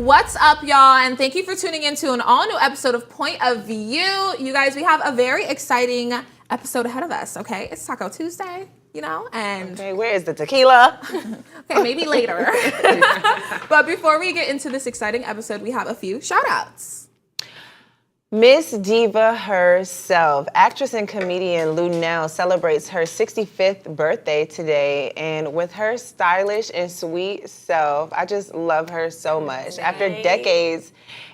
What's up, y'all? And thank you for tuning in to an all-new episode of Point of View. You guys, we have a very exciting episode ahead of us, okay? It's Taco Tuesday, you know, and... Okay, where is the tequila? Okay, maybe later. But before we get into this exciting episode, we have a few shout-outs. Miss Diva herself, actress and comedian Lunel, celebrates her 65th birthday today, and with her stylish and sweet self, I just love her so much. Nice. After decades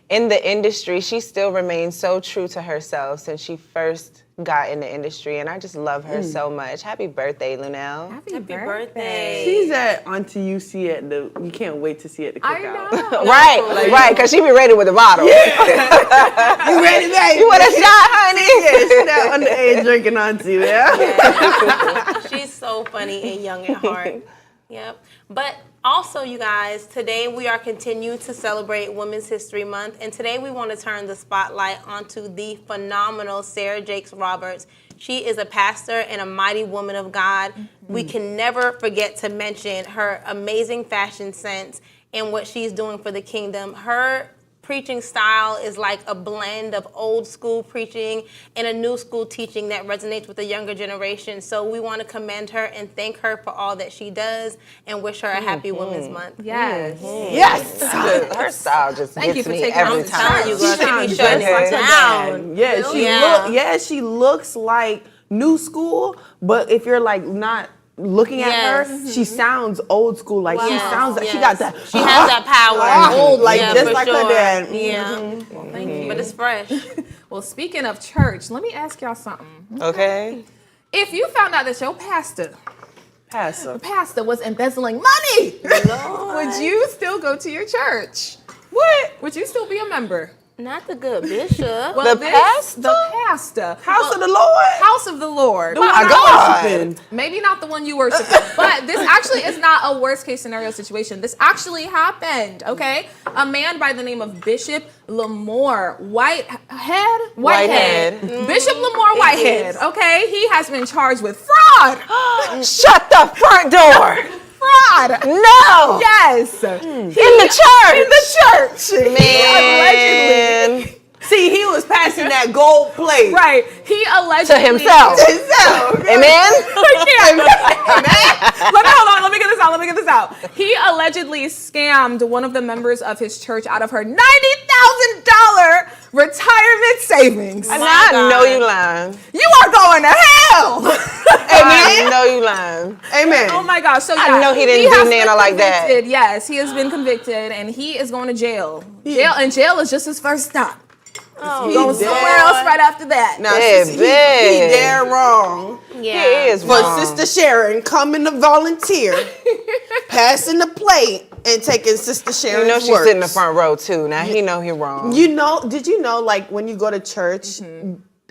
in the industry, she still remains so true to herself since she first got in the industry, and I just love her so much. Happy birthday, Lunel. Happy birthday. She's at Auntie you see at the, you can't wait to see at the cookout. I know. Right, because she be ready with the bottle. Yeah. You ready, baby? You want a shot, honey? Yeah, she's that underage drinking auntie, yeah? She's so funny and young at heart. Yep. But also, you guys, today we are continuing to celebrate Women's History Month, and today we want to turn the spotlight onto the phenomenal Sarah Jakes Roberts. She is a pastor and a mighty woman of God. Mm-hmm. We can never forget to mention her amazing fashion sense and what she's doing for the kingdom. Her preaching style is like a blend of old school preaching and a new school teaching that resonates with the younger generation. So we want to commend her and thank her for all that she does and wish her a happy Women's Month. Yes. Yes. Her style just gets me every time. I'm telling you, girl, she be shutting like it down. Yeah, she looks like new school, but if you're like not looking at her, she sounds old school. Like she sounds like she got that. She has that power. Old, like just like her dad. Yeah. Well, thank you. But it's fresh. Well, speaking of church, let me ask y'all something. Okay. If you found out that your pastor was embezzling money, would you still go to your church? What? Would you still be a member? Not the good bishop. Well, the pastor. House of the Lord. House of the Lord. My God. Maybe not the one you worship, but this actually is not a worst case scenario situation. This actually happened, okay? A man by the name of Bishop Lamor Whitehead. Bishop Lamor Whitehead, okay? He has been charged with fraud. Shut the front door. Fraud. No. Yes. In the church. Man. Allegedly. See, he was passing that gold plate. Right. He allegedly. To himself. Amen? Hold on. Let me get this out. He allegedly scammed one of the members of his church out of her $90,000 retirement savings. I know you lying. You are going to hell. Amen. I know you lying. Amen. Oh my gosh. So yeah, I know he didn't do Nana like that. Yes, he has been convicted and he is going to jail. Jail is just his first stop. Oh, he's going somewhere else right after that. Now, he dead wrong. Yeah. He is wrong. For Sister Sharon coming to volunteer, passing the plate, and taking Sister Sharon's You know she's sitting in the front row, too. Now, he know he wrong. You know, did you know, like, when you go to church,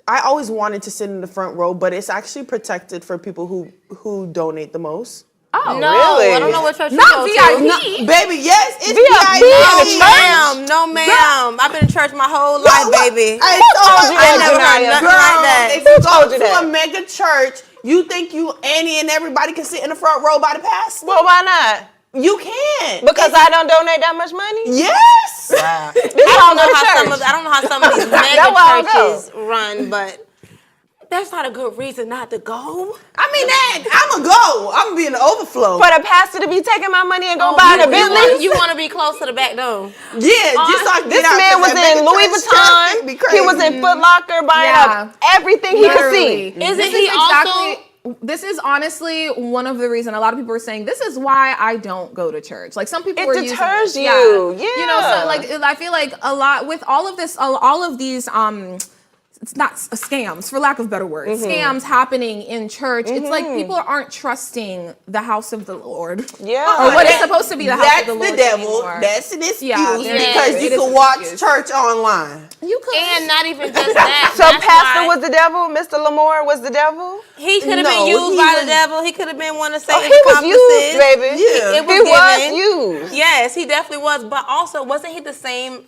I always wanted to sit in the front row, but it's actually protected for people who donate the most. Oh, no, really? I don't know what church you Not go VIP. to. No, baby, yes, it's VIP VIP. in the church? No, ma'am. I've been in church my whole life, baby. I never heard nothing like that. If you go to a mega church, you think Annie and everybody can sit in the front row by the pastor? Well, why not? You can't. Because I don't donate that much money? Yes. Wow. I don't know how some of these mega churches run, but that's not a good reason not to go. I mean, I'm going to go. I'm going to be in the overflow. For the pastor to be taking my money and go buy the Bentley? You want to be close to the back door. Yeah, just like this man was in Louis Vuitton. He was in Foot Locker buying up everything he could see. Isn't he also... This is honestly one of the reasons a lot of people are saying this is why I don't go to church. Like some people are using deters it. you. Yeah. You know, so like I feel like a lot with all of this, all of these it's not scams, for lack of better words, scams happening in church. It's like people aren't trusting the house of the Lord. Yeah. Or what is supposed to be the house of the Lord. That's the devil. Anymore. That's an excuse because you can watch church online. You could. And not even just that. So pastor was the devil? Mr. Lamor was the devil? He could have been used by the devil. He could have been one of Satan's he was accomplices. used, baby. Yeah. He was used. Yes. Yes, he definitely was. But also, wasn't he the same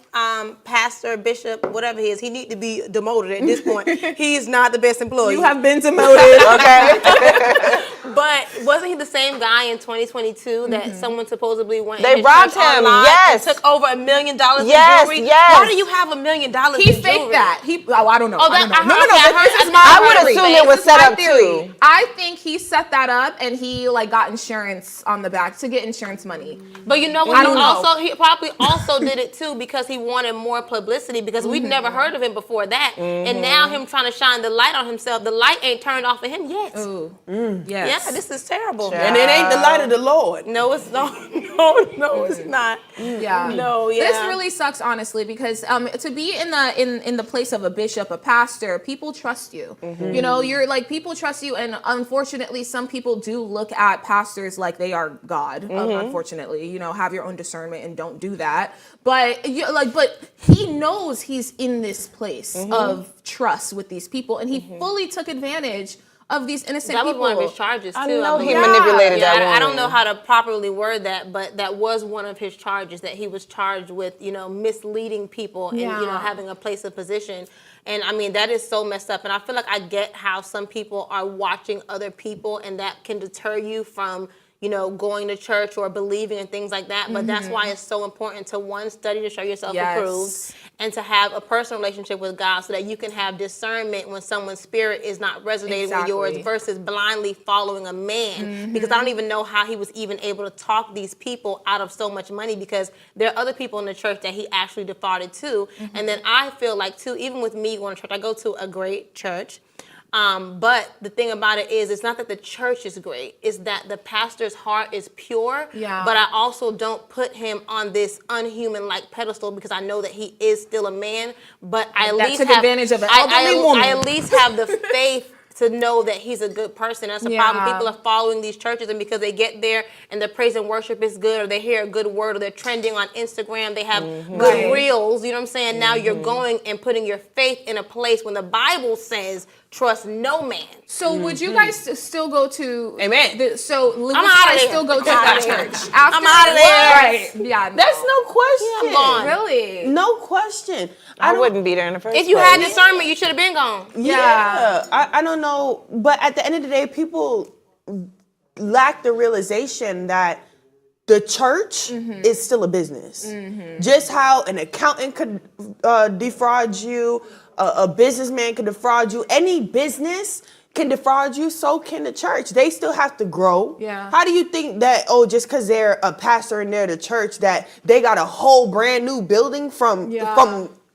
pastor, bishop, whatever he is? He need to be demoted at this point. He's not the best employee. You have been demoted. Okay. But wasn't he the same guy in 2022 that someone supposedly went? They in his robbed church him, online yes. and took over $1 million in Yes, jewelry? yes. Why do you have $1 million He in faked jewelry? that. I don't know. Oh, I don't know. that- No, I heard- but okay, this is I my I would theory. assume it was This is set my up theory. too. I think he set that up and he like got insurance on the back to get insurance money. But you know what? I don't know. He probably also did it too because he wanted more publicity because we'd never heard of him before that. And now him trying to shine the light on himself, the light ain't turned off for him yet. Ooh. Yeah, Yes. this is terrible. And it ain't the light of the Lord. No, it's not. No, it's not. Yeah. No, yeah. This really sucks, honestly, because to be in the place of a bishop, a pastor, people trust you. You know, you're like people trust you, and unfortunately, some people do look at pastors like they are God. Unfortunately, you know, have your own discernment and don't do that. But but he knows he's in this place of trust with these people, and he fully took advantage of these innocent That was people. one of his charges too. I know he believe. manipulated that woman. I don't know how to properly word that, but that was one of his charges, that he was charged with, you know, misleading people and, you know, Yeah. having a place of position. And I mean, that is so messed up. And I feel like I get how some people are watching other people and that can deter you from, you know, going to church or believing and things like that. But that's why it's so important to, one, study to show yourself Yes. approved, and to have a personal relationship with God so that you can have discernment when someone's spirit is not resonating with yours Exactly. versus blindly following a man. Because I don't even know how he was even able to talk these people out of so much money, because there are other people in the church that he actually defrauded too. And then I feel like too, even with me going to church, I go to a great church. But the thing about it is, it's not that the church is great. It's that the pastor's heart is pure. Yeah. But I also don't put him on this unhuman-like pedestal because I know that he is still a man. But I at That least took have, advantage of an elderly woman. I at least have the faith to know that he's a good person. That's the problem. Yeah. People are following these churches, and because they get there and the praise and worship is good, or they hear a good word, or they're trending on Instagram, they have good Right. reels, you know what I'm saying? Now you're going and putting your faith in a place when the Bible says, trust no man. So would you guys still go to? Amen. So would you I'm outta guys there. still go to I'm that outta there. church? After, I'm outta there. Right. Yeah. That's no question. I'm gone. Really. No question. I don't- wouldn't be there in the first If you place. had discernment, you should have been gone. Yeah. I don't know. But at the end of the day, people lack the realization that the church is still a business. Just how an accountant could defraud you, a businessman could defraud you, any business can defraud you, so can the church. They still have to grow. Yeah. How do you think that, just because they're a pastor and they're the church, that they got a whole brand new building from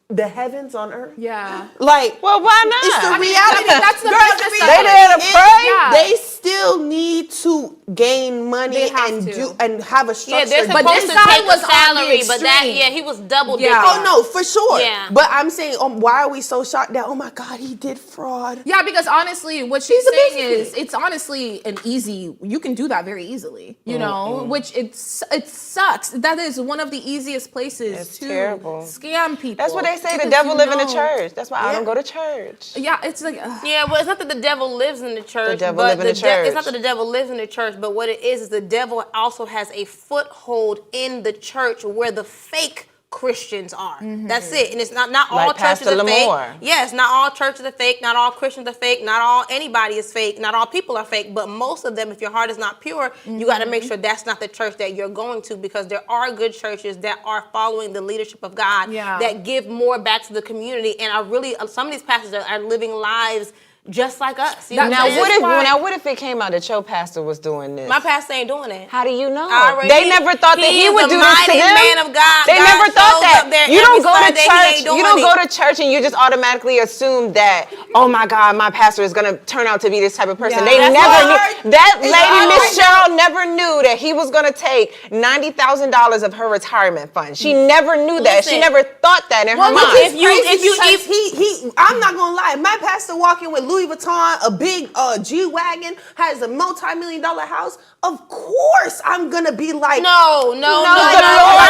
the heavens on earth? Yeah. Like, Well, why not? it's the I mean, reality. that's the Girl, business the side. reality They there to is pray? Yeah. They still need to gain money They have and to. have a Yeah, structure. they're But supposed this to guy take was a on the salary, but that, extreme. he was double Yeah. dipping. Oh no, for sure. Yeah. But I'm saying, why are we so shocked that, oh my God, he did fraud? Yeah, because honestly, what she's He's a saying is, businessman. it's honestly an easy. You can do that very easily, you know. Which it sucks. That is one of the easiest places It's to terrible. scam people. That's what they say. The because devil you live in the know- church. That's why I don't go to church. Yeah, it's like. Yeah, well, it's not that the devil lives in the church. The devil but live in the It's church. not that the devil lives in the church, but what it is the devil also has a foothold in the church where the fake Christians are. That's it. And it's not all Like churches Pastor are fake. Lamor. Yes, not all churches are fake. Not all Christians are fake. Not all anybody is fake. Not all people are fake. But most of them, if your heart is not pure, you got to make sure that's not the church that you're going to, because there are good churches that are following the leadership of God, Yeah. that give more back to the community, and are really, some of these pastors are living lives just like us. You know Now what I'm saying? what if it came out that your pastor was doing this? My pastor ain't doing that. How do you know? I already- They never thought that he is would a do this to mighty them. man of God. They God never thought shows that. up there You don't every go to Sunday, he church. ain't doing You don't it. go to church and you just automatically assume that, oh my God, my pastor is gonna turn out to be this type of person. Yeah. They That's never hard. knew. That It's lady, hard. Miss Cheryl, never knew that he was gonna take $90,000 of her retirement fund. She never knew that. She Listen. never thought that in her Well, mind. look, If you- I'm not gonna lie. My pastor walking with Louis Vuitton, a big G-Wagon, has a multi-million-dollar house. Of course, I'm gonna be like, No. the I'm Lord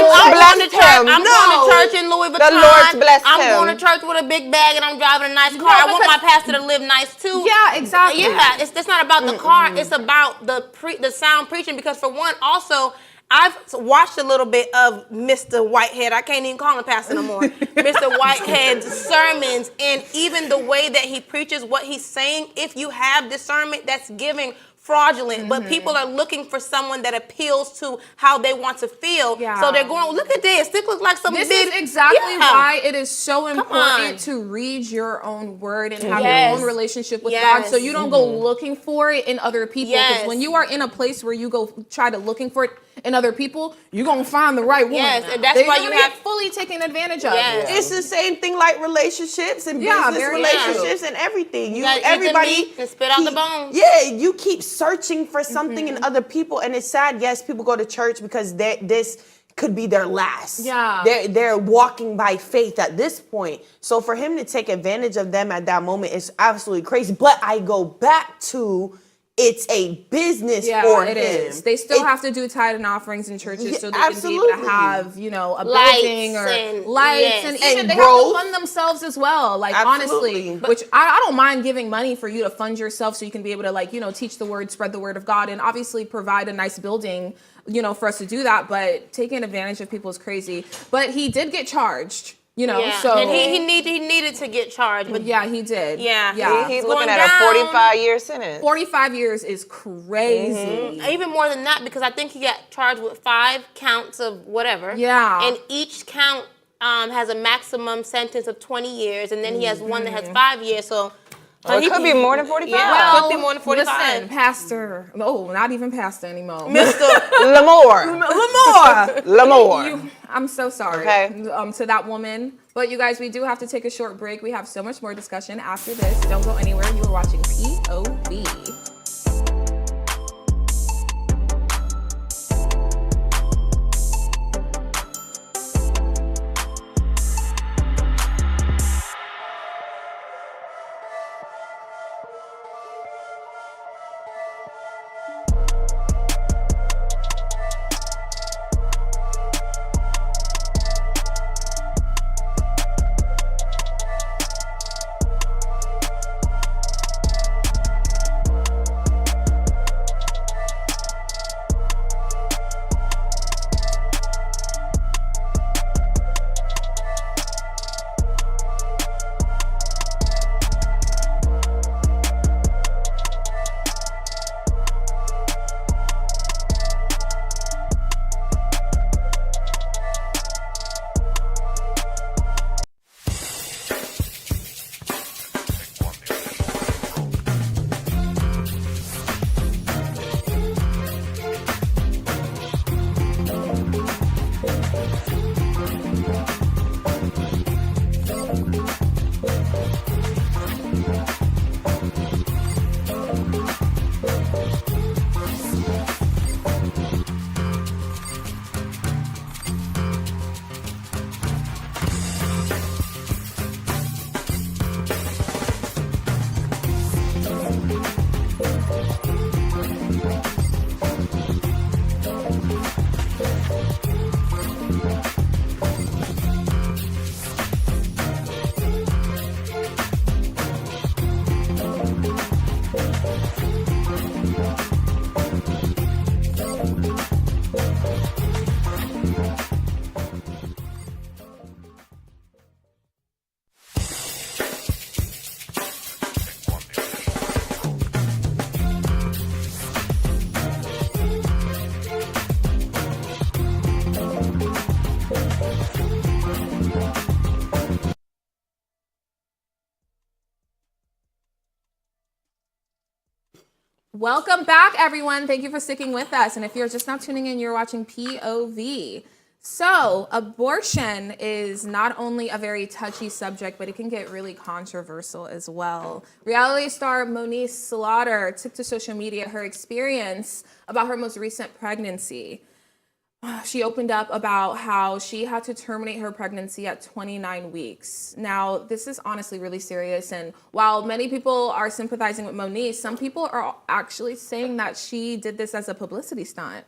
going to blessed church. him. I'm No. going to church in Louis Vuitton. The Lord's blessed I'm him. going to church with a big bag and I'm driving a nice car. Yeah, I want my because- pastor to live nice too. Yeah, exactly. Yeah, it's not about the car. It's about the sound preaching. Because for one, also, I've watched a little bit of Mr. Whitehead. I can't even call him pastor no more. Mr. Whitehead's sermons, and even the way that he preaches, what he's saying, if you have discernment, that's giving fraudulent, but people are looking for someone that appeals to how they want to feel. Yeah. So they're going, look at this. This looks like some This big. is exactly Yeah. why it is so on. important to read your own word and have Yes. your own relationship with Yes. God, so you don't go looking for it in other people. Because Yes. when you are in a place where you go try to looking for it in other people, you're gonna find the right one. Yes, and that's They're why gonna you get have- fully taken advantage of. Yes. It's the same thing like relationships and Yeah, business very relationships and everything. You gotta eat the everybody meat and spit out the keep- bones. Yeah, you keep searching for something in other people, and it's sad. Yes, people go to church because this could be their last. Yeah. They're walking by faith at this point. So for him to take advantage of them at that moment is absolutely crazy. But I go back to it's a business for it him. is. They still have to do tithe and offerings in churches Yeah, so they can be able absolutely. to have, a Lights building or and- lights, yes. and even And they growth. have to fund themselves as well. Like Absolutely. honestly, which I don't mind giving money for you to fund yourself so you can be able to teach the word, spread the word of God, and obviously provide a nice building, for us to do that. But taking advantage of people is crazy. But he did get charged. Yeah. So and he needed to get charged, but yeah, he did. Yeah. He's It's looking going at down. a 45-year sentence. 45 years is crazy. even more than that, because I think he got charged with 5 counts of whatever. Yeah. And each count has a maximum sentence of 20 years, and then he has one that has 5 years. So It could be more than 45. Yeah, could be more than 45. Listen, pastor. Oh, not even pastor anymore. Mr. Lamor. Lamor. I'm so sorry Okay. to that woman. But you guys, we do have to take a short break. We have so much more discussion after this. Don't go anywhere. You are watching POV. Welcome back, everyone. Thank you for sticking with us. And if you're just now tuning in, you're watching POV. So, abortion is not only a very touchy subject, but it can get really controversial as well. Reality star Moniece Slaughter took to social media her experience about her most recent pregnancy. She opened up about how she had to terminate her pregnancy at 29 weeks. Now, this is honestly really serious. And while many people are sympathizing with Moniece, some people are actually saying that she did this as a publicity stunt.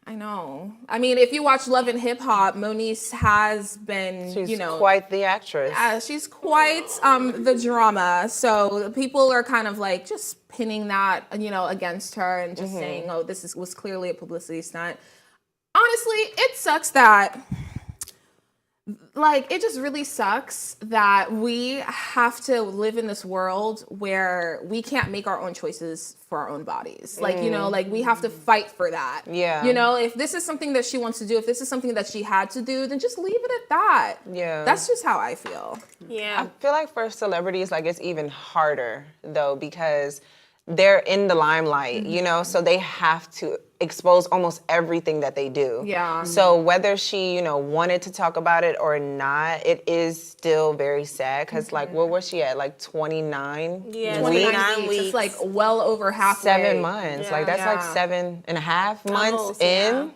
I know. I mean, if you watch Love and Hip Hop, Moniece has been, She's quite the actress. she's quite the drama. So people are kind of like just pinning that, against her and just saying, oh, was clearly a publicity stunt. it sucks that, like, it just really sucks that we have to live in this world where we can't make our own choices for our own bodies. Like, you know, like, we have to fight for that. Yeah. You know, if this is something that she wants to do, if this is something that she had to do, then just leave it at that. Yeah. That's just how I feel. Yeah. I feel like for celebrities, like, it's even harder, though, because they're in the limelight, you know, so they have to expose almost everything that they do. Yeah. So whether she, you know, wanted to talk about it or not, it is still very sad because, like, what was she at? Like 29 Yeah, 29 weeks. It's like well over halfway. 7 months. Yeah. Like, that's like Yeah. 7.5 months Almost, in. yeah.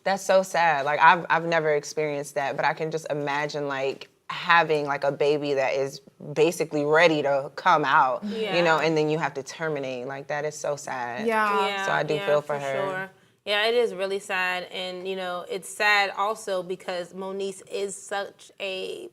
That's so sad. Like, I've never experienced that, but I can just imagine, like, having like a baby that is basically ready to come out, you know, and then you have to terminate. Like, that is so sad. Yeah. So I do feel for her. Sure. Yeah, it is really sad. And, you know, it's sad also because Moniece is such a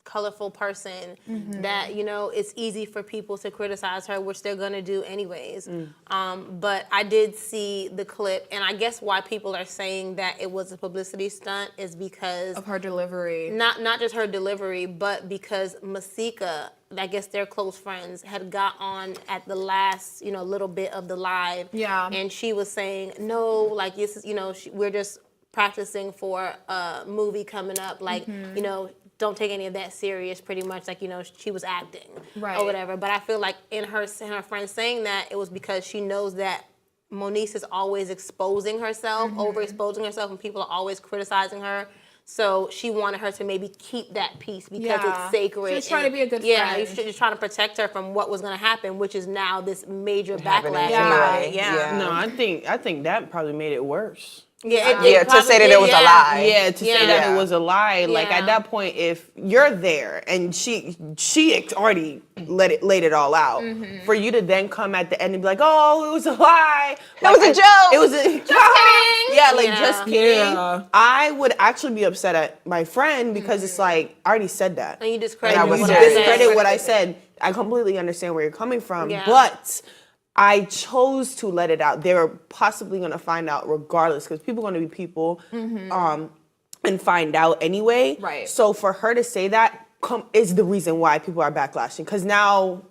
colorful person that, you know, it's easy for people to criticize her, which they're going to do anyways. But I did see the clip, and I guess why people are saying that it was a publicity stunt is because Of her delivery. not just her delivery, but because Masika, I guess they're close friends, had got on at the last, you know, little bit of the live. Yeah. And she was saying, no, like, this is, you know, we're just practicing for a movie coming up. Like, you know, don't take any of that serious, pretty much. Like, you know, she was acting Right. or whatever. But I feel like in her friend saying that, it was because she knows that Moniece is always exposing herself, overexposing herself, and people are always criticizing her. So she wanted her to maybe keep that peace because Yeah. it's sacred. She was trying to be a good Yeah, friend. you're just trying to protect her from what was going to happen, which is now this major Happening backlash. Yeah. anyway. Yeah. No, I think that probably made it worse. Yeah, Yeah, to say that it was a lie. Yeah, to say that Yeah. it was a lie. Like, Yeah. at that point, if you're there and she already laid it all out, for you to then come at the end and be like, "Oh, it was a lie. That was a joke. It was a just kidding." Yeah, like Yeah. just kidding." Yeah. I would actually be upset at my friend because it's like I already said that. And you discredit And I was You what very I said. discredit what I said. I completely understand where you're coming from, Yeah. but I chose to let it out. They were possibly going to find out regardless because people are going to be people and find out anyway. Right. So for her to say that is the reason why people are backlashing because now,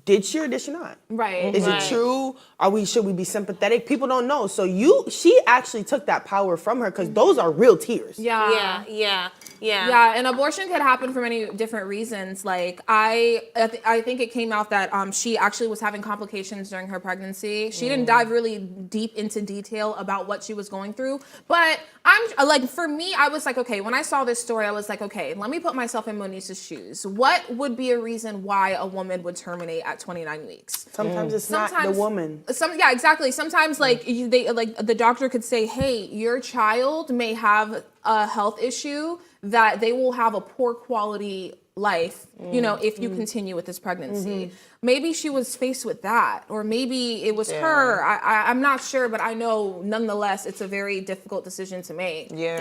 did she or did she not? Right. Is Right. it true? Should we be sympathetic? People don't know. So she actually took that power from her because those are real tears. Yeah. Yeah, and abortion could happen for many different reasons. Like I think it came out that she actually was having complications during her pregnancy. She didn't dive really deep into detail about what she was going through. But I'm like, for me, I was like, okay, when I saw this story, I was like, okay, let me put myself in Moniece's shoes. What would be a reason why a woman would terminate at 29 weeks? Sometimes it's not the woman. Yeah, exactly. Sometimes like the doctor could say, hey, your child may have a health issue that they will have a poor quality life, you know, if you continue with this pregnancy. Maybe she was faced with that, or maybe it was her. I'm not sure, but I know nonetheless it's a very difficult decision to make. Yeah.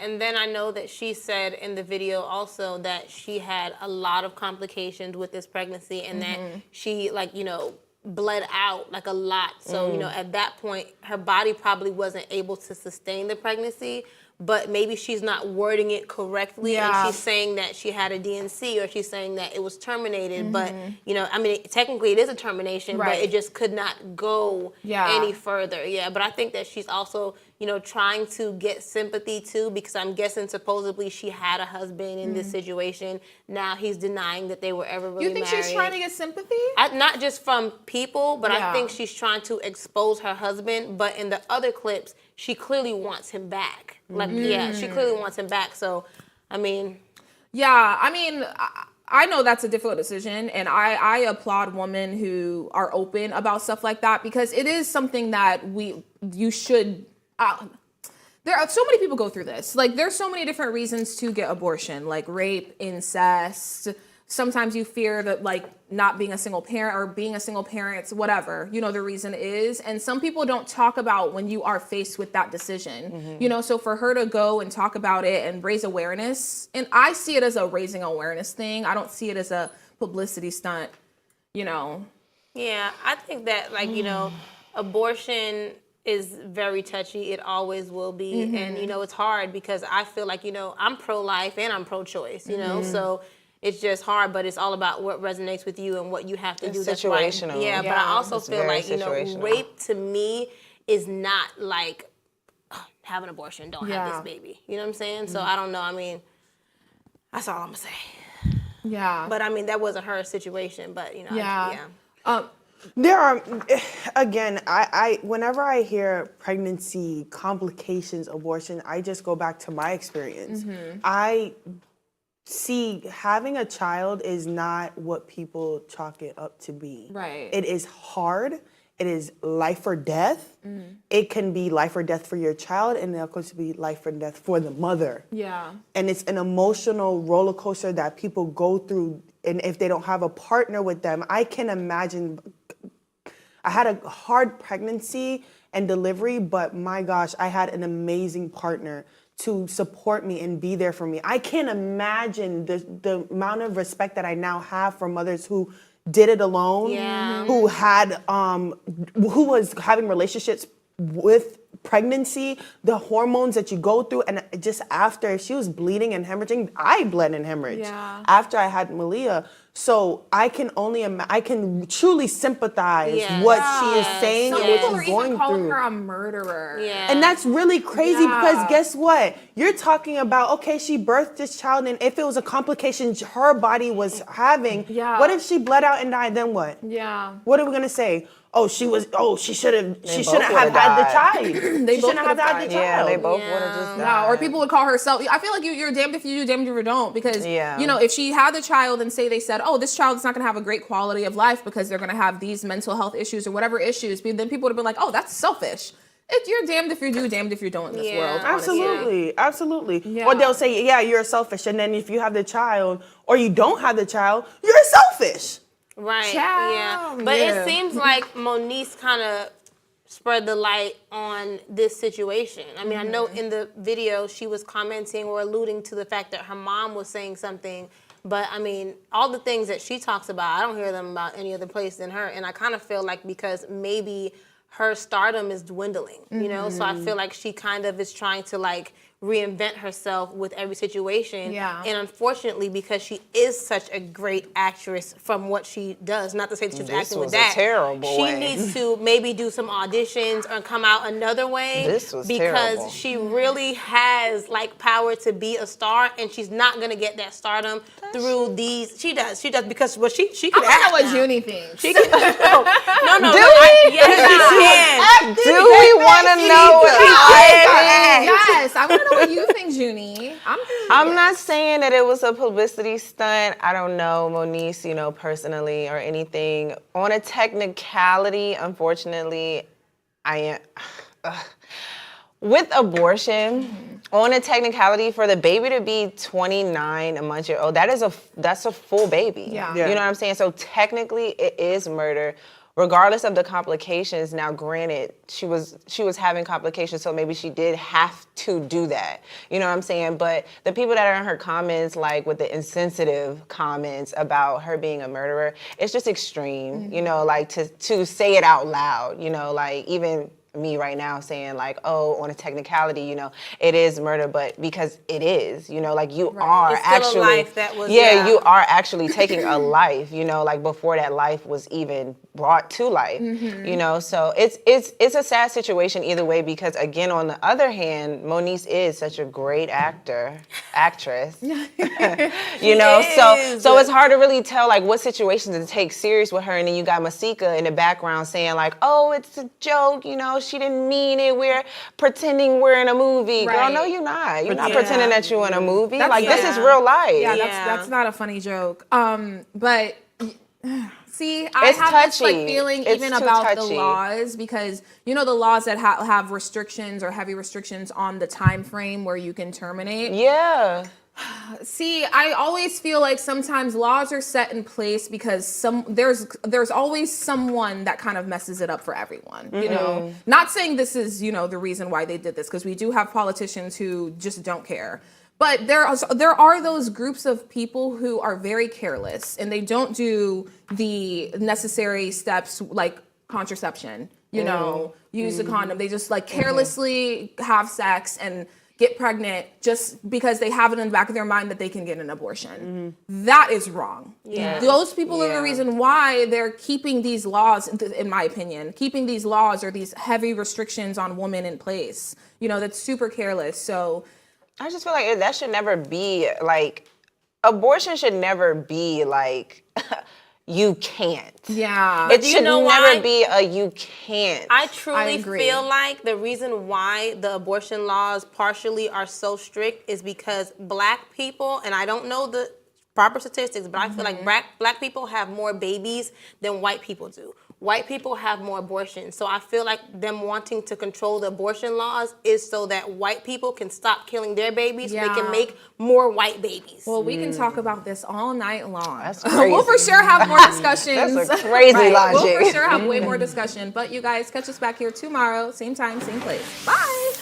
And then I know that she said in the video also that she had a lot of complications with this pregnancy and that she, like, you know, bled out like a lot. So, you know, at that point, her body probably wasn't able to sustain the pregnancy, but maybe she's not wording it correctly. Yeah. And she's saying that she had a DNC or she's saying that it was terminated. But, you know, I mean, technically it is a termination, but Right. it just could not go Yeah. any further. Yeah, but I think that she's also, you know, trying to get sympathy too, because I'm guessing supposedly she had a husband in this situation. Now he's denying that they were ever really You think married. she's trying to get sympathy? Not just from people, but Yeah. I think she's trying to expose her husband. But in the other clips, she clearly wants him back. Like, yeah, she clearly wants him back. So, I mean, Yeah, I mean, I know that's a difficult decision, and I applaud women who are open about stuff like that because it is something that you should. There are so many people go through this. Like, there's so many different reasons to get abortion, like rape, incest. Sometimes you fear that, like, not being a single parent or being a single parent, whatever, you know, the reason is. And some people don't talk about when you are faced with that decision, you know, so for her to go and talk about it and raise awareness, and I see it as a raising awareness thing. I don't see it as a publicity stunt, you know. yeah, I think that, like, you know, abortion is very touchy. It always will be. And, you know, it's hard because I feel like, you know, I'm pro-life and I'm pro-choice, you know, so it's just hard, but it's all about what resonates with you and what you have to do. It's That's why, situational. yeah, but I also It's feel very like, you know, situational. rape to me is not like have an abortion, don't have this baby. You know what I'm saying? So I don't know. I mean, that's all I'm gonna say. Yeah. But I mean, that wasn't her situation, but you know, There are, again, I whenever I hear pregnancy, complications, abortion, I just go back to my experience. I see having a child is not what people chalk it up to be. Right. It is hard. It is life or death. It can be life or death for your child, and it could be life or death for the mother. Yeah. And it's an emotional roller coaster that people go through, and if they don't have a partner with them, I can imagine. I had a hard pregnancy and delivery, but my gosh, I had an amazing partner to support me and be there for me. I can't imagine the amount of respect that I now have for mothers who did it alone, who had who was having relationships with pregnancy, the hormones that you go through, and just after she was bleeding and hemorrhaging, I bled and hemorrhaged after I had Malia. So I can I can truly sympathize what she is saying Some and what people are she's going even calling through. her a murderer. Yeah. And that's really crazy because guess what? You're talking about, okay, she birthed this child, and if it was a complication her body was having, what if she bled out and died, then what? Yeah. What are we gonna say? Oh, she shouldn't both have would've had the died. child. They She both shouldn't have would've had died. the Yeah, child. they both would have just died. Yeah, or people would call herself. I feel like you're damned if you do, damned if you don't. Because you know, if she had the child and say they said, "Oh, this child is not going to have a great quality of life because they're going to have these mental health issues or whatever issues," then people would have been like, "Oh, that's selfish." You're damned if you do, damned if you don't in this world. Absolutely, absolutely. Yeah. Or they'll say, "Yeah, you're selfish," and then if you have the child or you don't have the child, you're selfish. Right. Child. Yeah. But it seems like Moniece kind of spread the light on this situation. I mean, I know in the video she was commenting or alluding to the fact that her mom was saying something, but I mean, all the things that she talks about, I don't hear them about any other place than her. And I kind of feel like because maybe her stardom is dwindling, you know? So I feel like she kind of is trying to like reinvent herself with every situation. Yeah. And unfortunately, because she is such a great actress from what she does, not to say that she's acting with that, she needs to maybe do some auditions or come out another way. This was because terrible. she really has like power to be a star, and she's not gonna get that stardom through these. She does because she could I act don't know what now. Junie thinks. She can, no. Do we? Yes, she can. Do we want to know what I think? Yes, I want to know what you think, Junie. I'm not saying that it was a publicity stunt. I don't know Moniece, you know, personally or anything. On a technicality, unfortunately, I am. With abortion, on a technicality, for the baby to be 29, a month-old, that's a full baby. Yeah. You know what I'm saying? So technically, it is murder, regardless of the complications. Now, granted, she was having complications, so maybe she did have to do that. You know what I'm saying? But the people that are in her comments, like with the insensitive comments about her being a murderer, it's just extreme. You know, like to say it out loud. You know, like even me right now saying like, oh, on a technicality, you know, it is murder, but because it is, you know, like you are It's still actually, a life that was, you are actually taking a life, you know, like before that life was even brought to life, you know, so it's a sad situation either way, because again, on the other hand, Moniece is such a great actress, you know, so it's hard to really tell like what situations to take serious with her, and then you got Masika in the background saying like, oh, it's a joke, you know, she didn't mean it, we're pretending we're in a movie. Girl, no, you're not. You're not pretending that you're in a movie. This is real life. Yeah, that's not a funny joke. But see, I It's have this like touchy. feeling It's even too about the touchy. laws, because you know the laws that have restrictions or heavy restrictions on the time frame where you can terminate. Yeah. See, I always feel like sometimes laws are set in place because there's always someone that kind of messes it up for everyone. You know, not saying this is, you know, the reason why they did this, because we do have politicians who just don't care. But there are those groups of people who are very careless and they don't do the necessary steps like contraception. use a condom. They just like carelessly have sex and get pregnant just because they have it in the back of their mind that they can get an abortion. That is wrong. Yeah. Those people are the reason why they're keeping these laws, in my opinion, keeping these laws or these heavy restrictions on women in place. That's super careless. So I just feel like that should never be like, abortion should never be like, you can't. Yeah. It should never be a you can't. I truly agree. feel like the reason why the abortion laws partially are so strict is because Black people, and I don't know the proper statistics, but I feel like black people have more babies than white people do. White people have more abortions. So I feel like them wanting to control the abortion laws is so that white people can stop killing their babies so they can make more white babies. Well, we can talk about this all night long. That's crazy. We'll for sure have more discussions. That's a crazy logic. We'll for sure have way more discussion. But you guys, catch us back here tomorrow, same time, same place. Bye.